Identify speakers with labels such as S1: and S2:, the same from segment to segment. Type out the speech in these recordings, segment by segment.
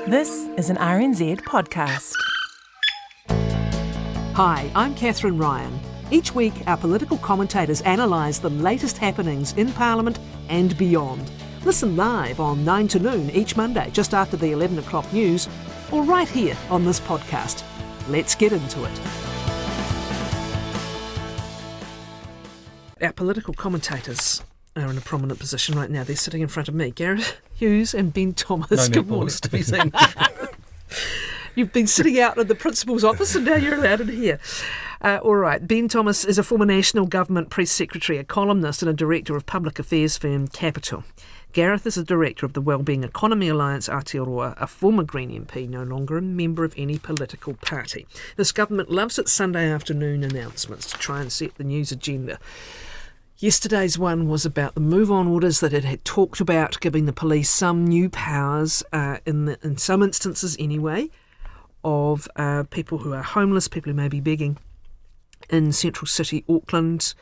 S1: This is an RNZ podcast.
S2: Hi, I'm Kathryn Ryan. Each week, our political commentators analyse the latest happenings in Parliament and beyond. Listen live on 9 to noon each Monday, just after the 11 o'clock news, or right here on this podcast. Let's get into it. Our political commentators are in a prominent position right now. They're sitting in front of me, Gareth, Hughes and Ben Thomas. Good morning to be seen. You've been sitting out in the principal's office and now you're allowed in here. All right, Ben Thomas is a former National Government Press Secretary, a columnist and a director of public affairs firm Capital. Gareth is a director of the Wellbeing Economy Alliance Aotearoa, a former Green MP, no longer a member of any political party. This government loves its Sunday afternoon announcements to try and set the news agenda. Yesterday's one was about the move-on orders that it had talked about, giving the police some new powers, in some instances anyway, of people who are homeless, people who may be begging in central city Auckland.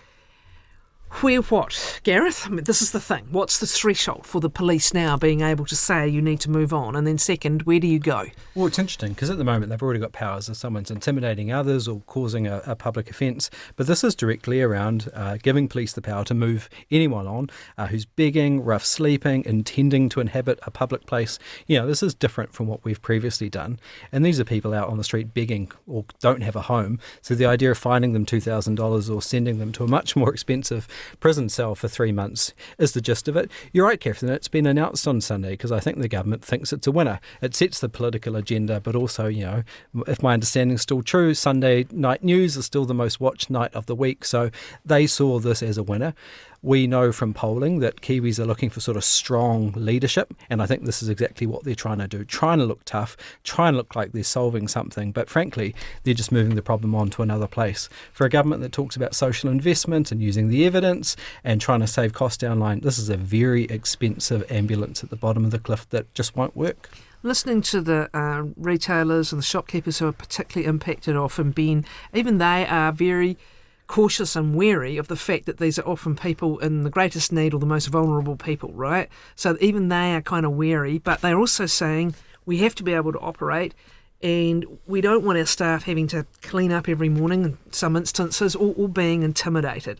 S2: Where what, Gareth? I mean, this is the thing. What's the threshold for the police now being able to say you need to move on? And then second, where do you go?
S3: Well, it's interesting because at the moment they've already got powers if someone's intimidating others or causing a public offence. But this is directly around giving police the power to move anyone on who's begging, rough sleeping, intending to inhabit a public place. You know, this is different from what we've previously done. And these are people out on the street begging or don't have a home. So the idea of fining them $2,000 or sending them to a much more expensive prison cell for 3 months is the gist of it. You're right, Kathryn, it's been announced on Sunday because I think the government thinks it's a winner. It sets the political agenda, but also, you know, if my understanding is still true, Sunday night news is still the most watched night of the week, so they saw this as a winner. We know from polling that Kiwis are looking for sort of strong leadership, and I think this is exactly what they're trying to do, trying to look tough, trying to look like they're solving something, but frankly, they're just moving the problem on to another place. For a government that talks about social investment and using the evidence and trying to save costs down line, this is a very expensive ambulance at the bottom of the cliff that just won't work.
S2: Listening to the retailers and the shopkeepers who are particularly impacted often, Ben, even they are very cautious and wary of the fact that these are often people in the greatest need or the most vulnerable people, right? So even they are kind of wary, but they're also saying we have to be able to operate and we don't want our staff having to clean up every morning in some instances or being intimidated.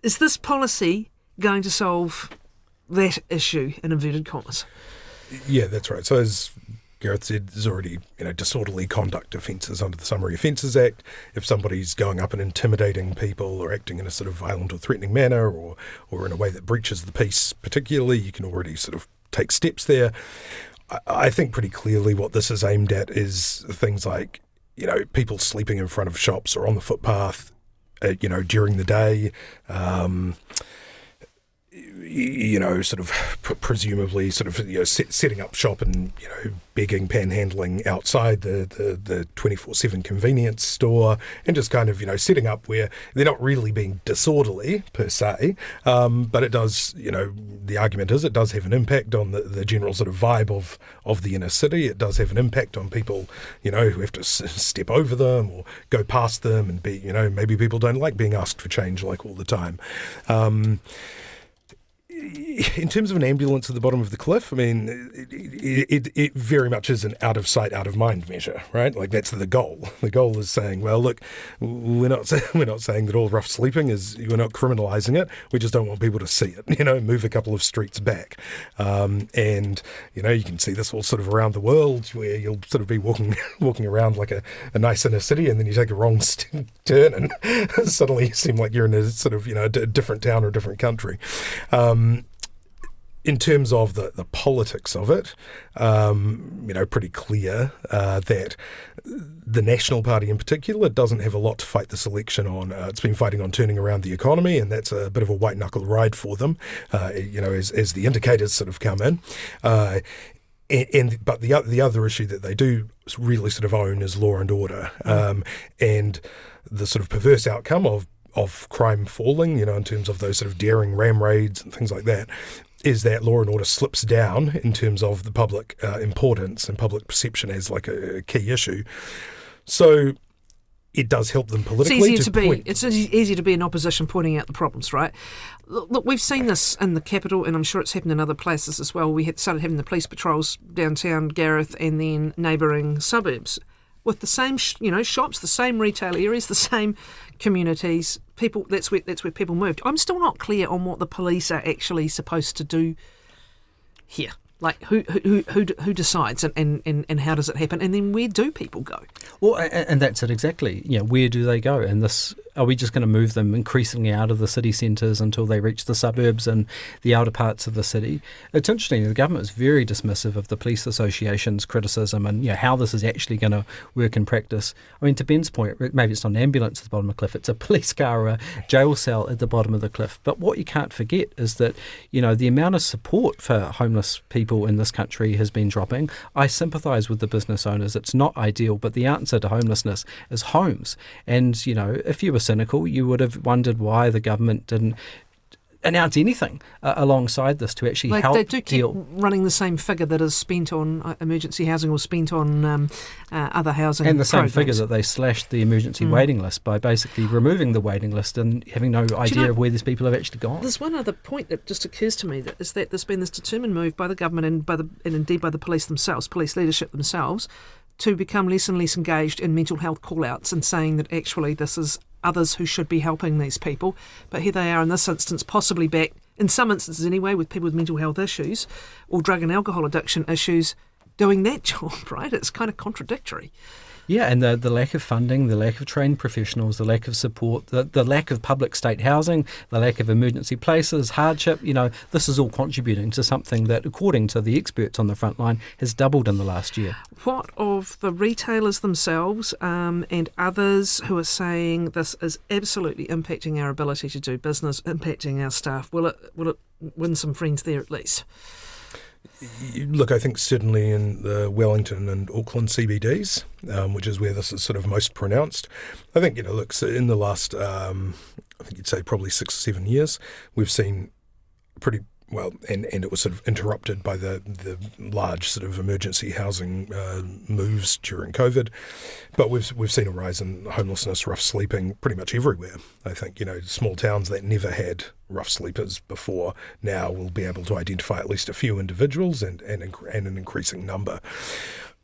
S2: Is this policy going to solve that issue, in inverted commas?
S4: Yeah, that's right. So as Gareth said, there's already, disorderly conduct offences under the Summary Offences Act. If somebody's going up and intimidating people or acting in a sort of violent or threatening manner or in a way that breaches the peace particularly, you can already sort of take steps there. I think pretty clearly what this is aimed at is things like, people sleeping in front of shops or on the footpath, during the day, presumably setting up shop and, begging, panhandling outside the 24/7 convenience store and just kind of, setting up where they're not really being disorderly per se, but it does, the argument is it does have an impact on the general sort of vibe of the inner city. It does have an impact on people, who have to step over them or go past them and be, maybe people don't like being asked for change like all the time. In terms of an ambulance at the bottom of the cliff, I mean, it very much is an out of sight, out of mind measure, right? Like that's the goal. The goal is saying, well, look, we're not saying that all rough sleeping is, we're not criminalising it. We just don't want people to see it. Move a couple of streets back, and you can see this all sort of around the world where you'll sort of be walking around like a nice inner city, and then you take a wrong turn, and suddenly you seem like you're in a sort of a different town or a different country. In terms of the politics of it, pretty clear that the National Party in particular doesn't have a lot to fight this election on. It's been fighting on turning around the economy, and that's a bit of a white-knuckle ride for them, as the indicators sort of come in. But the other issue that they do really sort of own is law and order, and the sort of perverse outcome of crime falling, in terms of those sort of daring ram raids and things like that, is that law and order slips down in terms of the public importance and public perception as like a key issue. So, it does help them politically.
S2: It's easier to be in opposition pointing out the problems, right? Look, we've seen this in the capital, and I'm sure it's happened in other places as well. We had started having the police patrols downtown Gareth and then neighbouring suburbs with the same, shops, the same retail areas, the same communities. People, that's where people moved. I'm still not clear on what the police are actually supposed to do here. Like who decides and how does it happen, and then where do people go?
S3: Well, and that's it exactly. Where do they go? And are we just going to move them increasingly out of the city centres until they reach the suburbs and the outer parts of the city? It's interesting. The government is very dismissive of the police association's criticism and how this is actually going to work in practice. I mean, to Ben's point, maybe it's not an ambulance at the bottom of the cliff; it's a police car or a jail cell at the bottom of the cliff. But what you can't forget is that the amount of support for homeless people in this country has been dropping. I sympathise with the business owners. It's not ideal, but the answer to homelessness is homes. And, if you were cynical, you would have wondered why the government didn't announce anything alongside this to actually help
S2: They do keep running the same figure that is spent on emergency housing or spent on other housing
S3: and the same
S2: programs.
S3: figure that they slashed the emergency waiting list by basically removing the waiting list and having no idea of where these people have actually gone.
S2: There's one other point that just occurs to me, that is that there's been this determined move by the government and indeed by the police themselves, police leadership themselves, to become less and less engaged in mental health call-outs and saying that actually this is others who should be helping these people. But here they are in this instance, possibly back, in some instances anyway, with people with mental health issues or drug and alcohol addiction issues, doing that job, right? It's kind of contradictory.
S3: Yeah, and the lack of funding, the lack of trained professionals, the lack of support, the lack of public state housing, the lack of emergency places, hardship, this is all contributing to something that, according to the experts on the front line, has doubled in the last year.
S2: What of the retailers themselves and others who are saying this is absolutely impacting our ability to do business, impacting our staff? Will it win some friends there at least?
S4: Look, I think certainly in the Wellington and Auckland CBDs, which is where this is sort of most pronounced, I think, look, so in the last, I think you'd say probably 6 or 7 years, we've seen pretty well, and it was sort of interrupted by the large sort of emergency housing moves during COVID. But we've seen a rise in homelessness, rough sleeping pretty much everywhere. I think, small towns that never had rough sleepers before now will be able to identify at least a few individuals and an increasing number.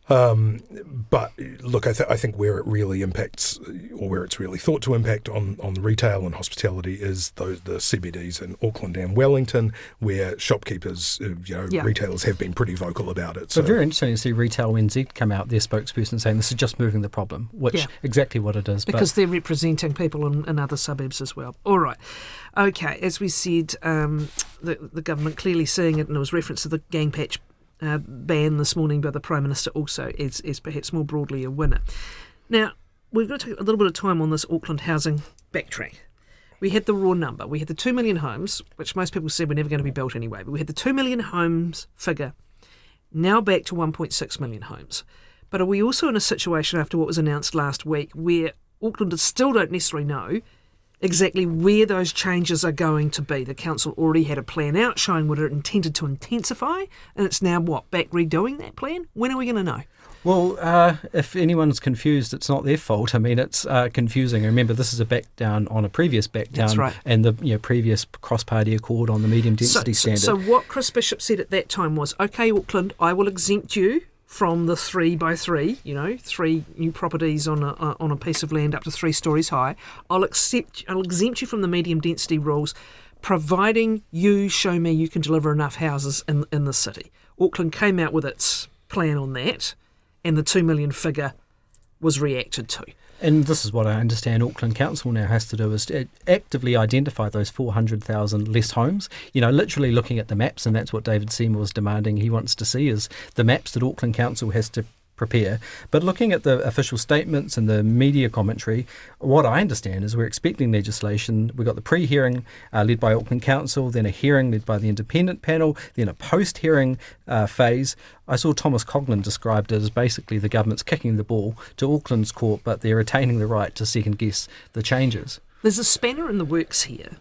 S4: But look, I think where it really impacts, or where it's really thought to impact on the retail and hospitality, is the CBDs in Auckland and Wellington, where shopkeepers, retailers have been pretty vocal about it.
S3: So very interesting to see Retail NZ come out, their spokesperson, saying this is just moving the problem, which exactly what it is.
S2: Because they're representing people in other suburbs as well. All right. Okay, as we said, the government clearly seeing it, and there was reference to the gang patch ban this morning by the Prime Minister also is perhaps more broadly a winner. Now, we've got to take a little bit of time on this Auckland housing backtrack. We had the raw number. We had the 2 million homes, which most people said were never going to be built anyway, but we had the 2 million homes figure, now back to 1.6 million homes. But are we also in a situation after what was announced last week where Aucklanders still don't necessarily know exactly where those changes are going to be? The council already had a plan out showing what it intended to intensify, and it's now, back redoing that plan? When are we going to know?
S3: Well, if anyone's confused, it's not their fault. I mean, it's confusing. Remember, this is a back down on a previous back down.
S2: That's right.
S3: And the previous cross-party accord on the medium density standard.
S2: So what Chris Bishop said at that time was, OK, Auckland, I will exempt you from the 3x3, 3 new properties on a piece of land up to 3 stories high. I'll exempt you from the medium density rules, providing you show me you can deliver enough houses in the city. Auckland came out with its plan on that, and the 2 million figure was reacted to.
S3: And this is what I understand Auckland Council now has to do, is to actively identify those 400,000 less homes. Literally looking at the maps, and that's what David Seymour was demanding he wants to see, is the maps that Auckland Council has to prepare. But looking at the official statements and the media commentary, what I understand is we're expecting legislation. We've got the pre-hearing led by Auckland Council, then a hearing led by the independent panel, then a post-hearing phase. I saw Thomas Coughlan described it as basically the government's kicking the ball to Auckland's court, but they're retaining the right to second-guess the changes.
S2: There's a spanner in the works here.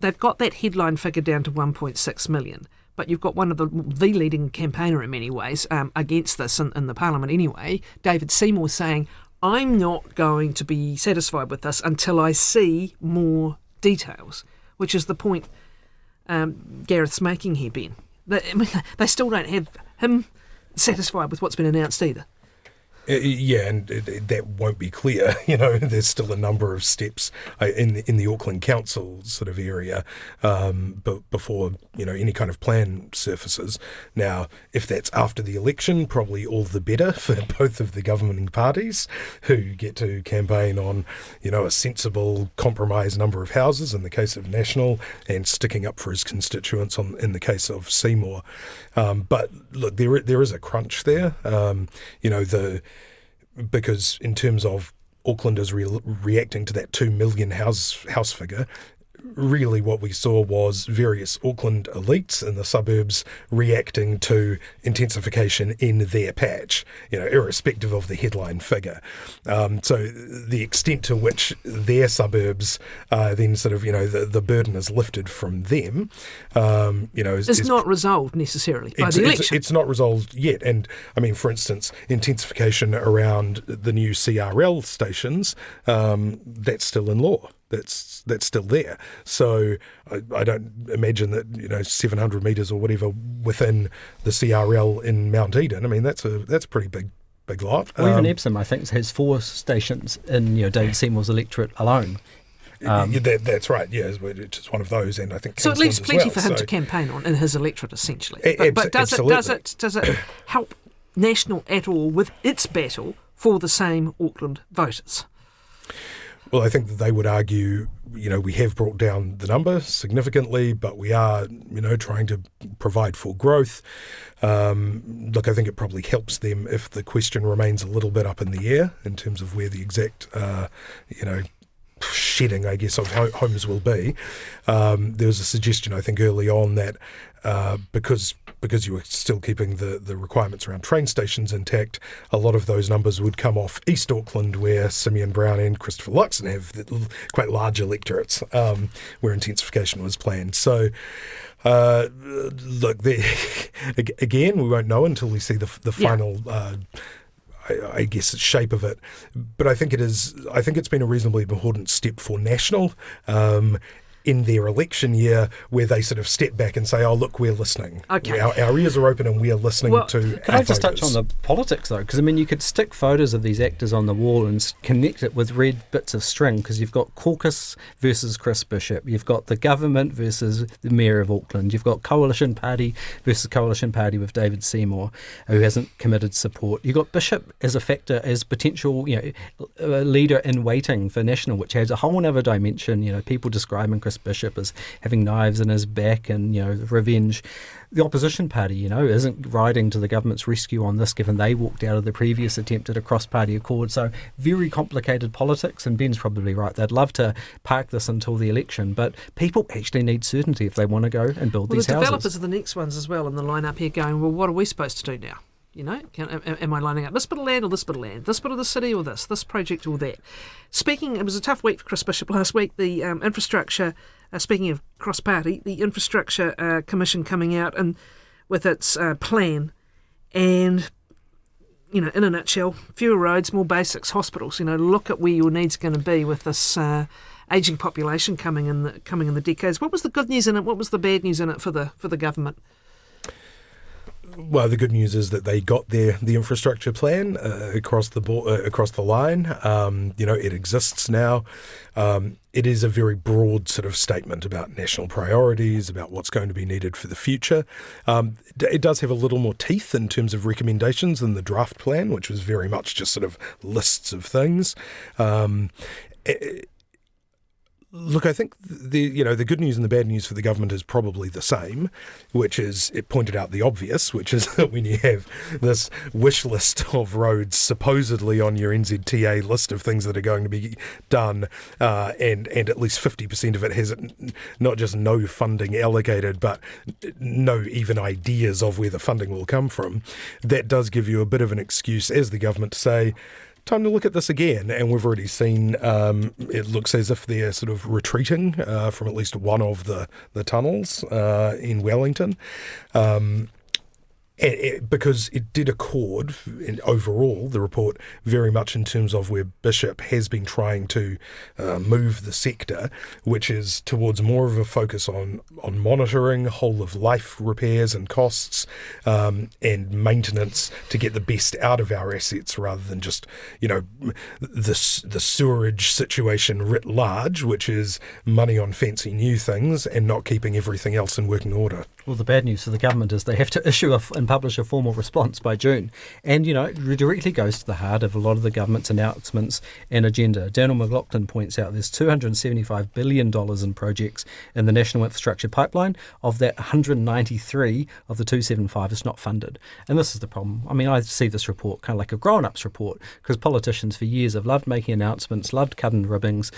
S2: They've got that headline figure down to 1.6 million. But you've got one of the leading campaigner in many ways against this in the Parliament anyway, David Seymour, saying, I'm not going to be satisfied with this until I see more details, which is the point Gareth's making here, Ben. They still don't have him satisfied with what's been announced either.
S4: Yeah, and that won't be clear. There's still a number of steps in the Auckland Council sort of area before any kind of plan surfaces. Now, if that's after the election, probably all the better for both of the governing parties, who get to campaign on a sensible compromise number of houses in the case of National, and sticking up for his constituents in the case of Seymour. But look, there is a crunch there. Because in terms of Auckland is reacting to that 2 million house figure, really what we saw was various Auckland elites in the suburbs reacting to intensification in their patch, irrespective of the headline figure. So the extent to which their suburbs then sort of, the burden is lifted from them,
S2: is not resolved necessarily by the election.
S4: It's not resolved yet. And I mean, for instance, intensification around the new CRL stations, that's still in law. That's still there. So I don't imagine that 700 metres or whatever within the CRL in Mount Eden. I mean, that's a pretty big lot.
S3: Well, even Epsom, I think, has 4 stations in David Seymour's electorate alone.
S4: That's right. Yeah, it's just one of those, and I think
S2: so. It leaves plenty for him to
S4: so
S2: campaign on in his electorate, essentially.
S4: But does
S2: it help National at all with its battle for the same Auckland voters?
S4: Well, I think that they would argue, we have brought down the number significantly, but we are, trying to provide for growth. Look, I think it probably helps them if the question remains a little bit up in the air in terms of where the exact, shedding, I guess, of homes will be. There was a suggestion, I think, early on that because you were still keeping the requirements around train stations intact, a lot of those numbers would come off East Auckland, where Simeon Brown and Christopher Luxon have quite large electorates, where intensification was planned. So, look, again, we won't know until we see the final I guess, shape of it. But I think it's been a reasonably important step for National in their election year, where they sort of step back and say, oh, look, we're listening.
S2: Okay.
S4: Our ears are open and we're listening to
S3: Can I just touch on the politics, though? Because, I mean, you could stick photos of these actors on the wall and connect it with red bits of string, because you've got caucus versus Chris Bishop, you've got the government versus the Mayor of Auckland, you've got Coalition Party versus Coalition Party with David Seymour, who hasn't committed support. You've got Bishop as a factor, as potential leader in waiting for National, which has a whole other dimension. People describing Chris Bishop as having knives in his back and revenge. The opposition party isn't riding to the government's rescue on this, given they walked out of the previous attempt at a cross-party accord. So very complicated politics, and Ben's probably right. They'd love to park this until the election, but people actually need certainty if they want to go and build these
S2: the
S3: houses.
S2: Developers are the next ones as well in the line up here, going, well, what are we supposed to do now? Am I lining up this bit of land or this bit of land, this bit of the city or this project or that? It was a tough week for Chris Bishop last week. The infrastructure, speaking of cross-party, the Infrastructure Commission coming out and with its plan, and in a nutshell, fewer roads, more basics, hospitals. Look at where your needs are going to be with this ageing population coming in the decades. What was the good news in it? What was the bad news in it for the government?
S4: Well, the good news is that they got the infrastructure plan across the line. It exists now. It is a very broad sort of statement about national priorities, about what's going to be needed for the future. It does have a little more teeth in terms of recommendations than the draft plan, which was very much just sort of lists of things. Look, I think the good news and the bad news for the government is probably the same, which is it pointed out the obvious, which is that when you have this wish list of roads supposedly on your NZTA list of things that are going to be done, and at least 50% of it has not just no funding allocated, but no even ideas of where the funding will come from, that does give you a bit of an excuse as the government to say, time to look at this again. And we've already seen it looks as if they're sort of retreating from at least one of the tunnels in Wellington. because it did accord, overall, the report, very much in terms of where Bishop has been trying to move the sector, which is towards more of a focus on monitoring whole-of-life repairs and costs and maintenance to get the best out of our assets rather than just, the sewerage situation writ large, which is money on fancy new things and not keeping everything else in working order.
S3: Well, the bad news for the government is they have to issue and publish a formal response by June. And, it directly goes to the heart of a lot of the government's announcements and agenda. Daniel McLaughlin points out there's $275 billion in projects in the National Infrastructure Pipeline. Of that, 193 of the 275 is not funded. And this is the problem. I mean, I see this report kind of like a grown-ups report because politicians for years have loved making announcements, loved cutting ribbons,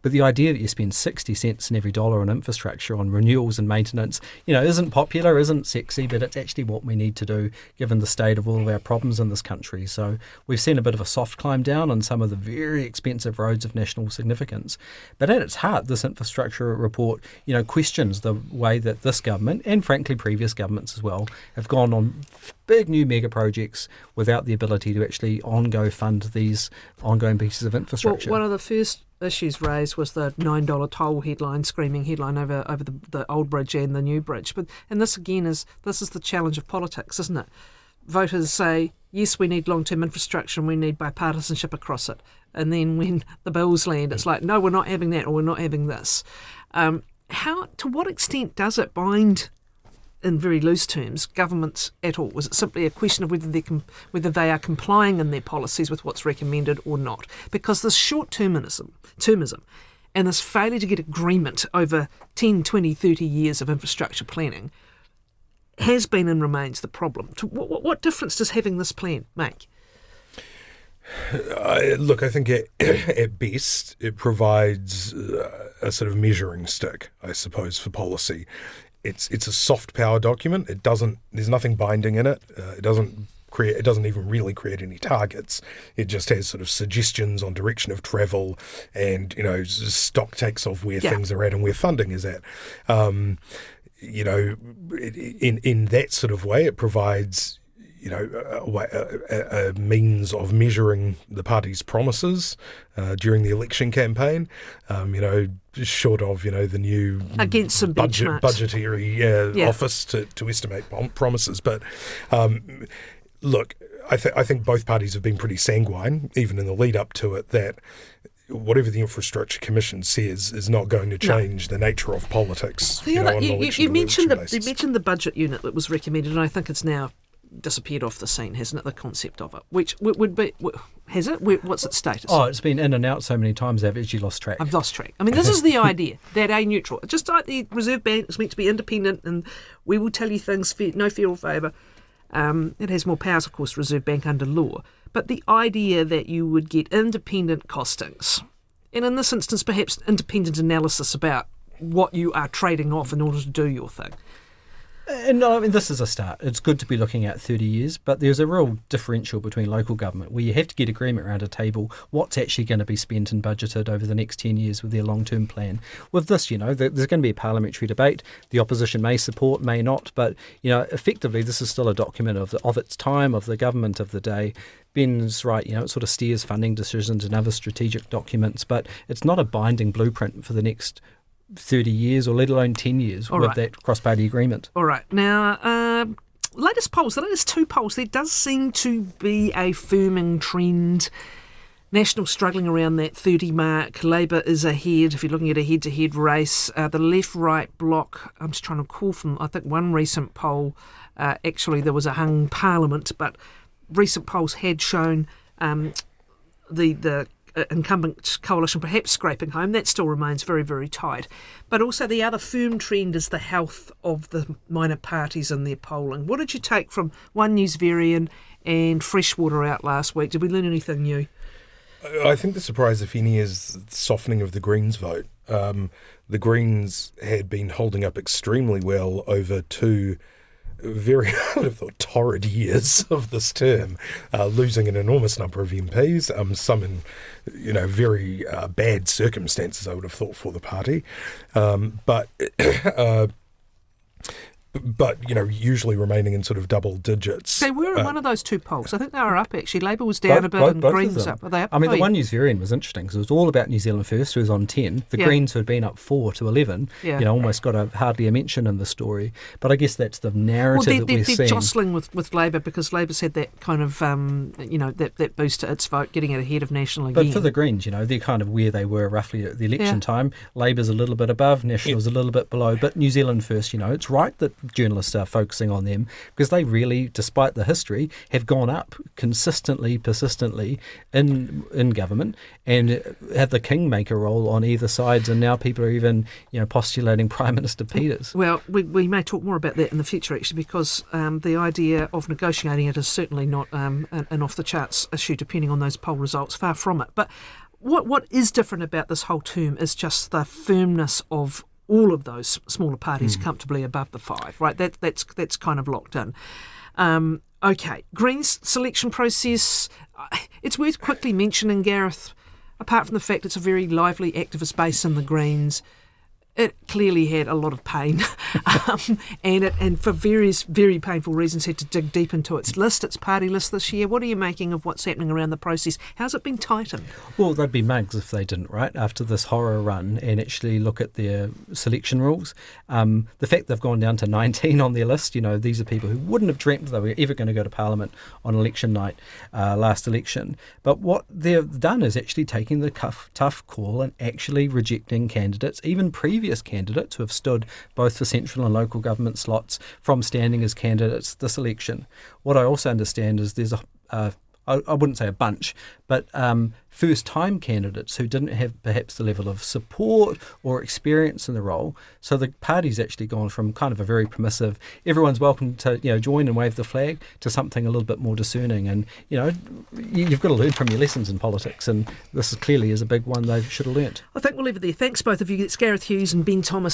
S3: but the idea that you spend 60 cents in every dollar on infrastructure, on renewals and maintenance, isn't popular, isn't sexy, but it's actually what we need to do given the state of all of our problems in this country. So we've seen a bit of a soft climb down on some of the very expensive roads of national significance. But at its heart, this infrastructure report, questions the way that this government, and frankly previous governments as well, have gone on big new mega projects without the ability to actually fund these ongoing pieces of infrastructure.
S2: Well, one of the first issues raised was the $9 toll screaming headline over the old bridge and the new bridge. And this again is the challenge of politics, isn't it? Voters say, yes, we need long-term infrastructure and we need bipartisanship across it. And then when the bills land, it's like, no, we're not having that or we're not having this. To what extent does it bind, in very loose terms, governments at all? Was it simply a question of whether they are complying in their policies with what's recommended or not? Because this short-termism and this failure to get agreement over 10, 20, 30 years of infrastructure planning has been and remains the problem. What difference does having this plan make?
S4: Look, I think at best it provides a sort of measuring stick, I suppose, for policy. It's a soft power document. There's nothing binding in it. It doesn't even really create any targets. It just has sort of suggestions on direction of travel and, stock takes of where things are at and where funding is at. In that sort of way, it provides, a means of measuring the party's promises during the election campaign, short of, the new
S2: against some
S4: budgetary office to estimate promises. But look, I think both parties have been pretty sanguine, even in the lead up to it, that whatever the Infrastructure Commission says is not going to change the nature of politics.
S2: You mentioned the budget unit that was recommended, and I think it's now disappeared off the scene, hasn't it? The concept of it, which would be, has it? What's its status?
S3: Oh, it's been in and out so many times I've actually lost track.
S2: I've lost track. I mean, this is the idea that a neutral, just like the Reserve Bank is meant to be independent, and we will tell you things no fear or favour. It has more powers, of course, Reserve Bank under law. But the idea that you would get independent costings, and in this instance, perhaps independent analysis about what you are trading off in order to do your thing.
S3: And I mean, this is a start. It's good to be looking at 30 years, but there's a real differential between local government where you have to get agreement around a table what's actually going to be spent and budgeted over the next 10 years with their long-term plan. With this, there's going to be a parliamentary debate. The opposition may support, may not, but, effectively this is still a document of its time, of the government of the day. Ben's right, it sort of steers funding decisions and other strategic documents, but it's not a binding blueprint for the next 30 years or let alone 10 years that cross-party agreement. All right.
S2: Now, latest polls, the latest two polls, there does seem to be a firming trend. National struggling around that 30 mark. Labour is ahead if you're looking at a head-to-head race. The left-right bloc, I'm just trying to call from, I think, one recent poll. Actually, there was a hung parliament, but recent polls had shown the incumbent coalition perhaps scraping home. That still remains very, very tight. But also the other firm trend is the health of the minor parties in their polling. What did you take from One News Varian and Freshwater out last week? Did we learn anything new?
S4: I think the surprise, if any, is the softening of the Greens vote. The Greens had been holding up extremely well over two very torrid years of this term, losing an enormous number of MPs, some in very bad circumstances, I would have thought, for the party. But but usually remaining in sort of double digits.
S2: They were in one of those two polls. I think they were up, actually. Labour was down a bit and Greens was up. Are they up?
S3: I mean, the one New Zealand was interesting because it was all about New Zealand First, who was on 10. The Greens, who had been up 4 to 11, almost got hardly a mention in the story. But I guess that's the narrative that we're seeing.
S2: They're jostling with Labour because Labour's had that kind of, that boost to its vote, getting it ahead of National again.
S3: But for the Greens, they're kind of where they were roughly at the election time. Labour's a little bit above, National's a little bit below. But New Zealand First, it's right that journalists are focusing on them because they really, despite the history, have gone up consistently, persistently in government and have the kingmaker role on either sides. And now people are even, postulating Prime Minister Peters.
S2: Well, we may talk more about that in the future, actually, because the idea of negotiating it is certainly not an off-the-charts issue, depending on those poll results. Far from it. But what is different about this whole term is just the firmness of all of those smaller parties comfortably above the 5, right? That's kind of locked in. Okay, Greens selection process. It's worth quickly mentioning, Gareth, apart from the fact it's a very lively activist base in the Greens, it clearly had a lot of pain and for various very painful reasons had to dig deep into its party list this year. What are you making of what's happening around the process? How's it been tightened?
S3: Well, they'd be mugs if they didn't, right, after this horror run and actually look at their selection rules. The fact they've gone down to 19 on their list, these are people who wouldn't have dreamt they were ever going to go to Parliament on election night, last election. But what they've done is actually taking the tough call and actually rejecting candidates, even previous candidates who have stood both for central and local government slots from standing as candidates this election. What I also understand is there's I wouldn't say a bunch, but first-time candidates who didn't have perhaps the level of support or experience in the role. So the party's actually gone from kind of a very permissive, everyone's welcome to join and wave the flag, to something a little bit more discerning. And you've got to learn from your lessons in politics, and this clearly is a big one they should have learnt.
S2: I think we'll leave it there. Thanks both of you. It's Gareth Hughes and Ben Thomas.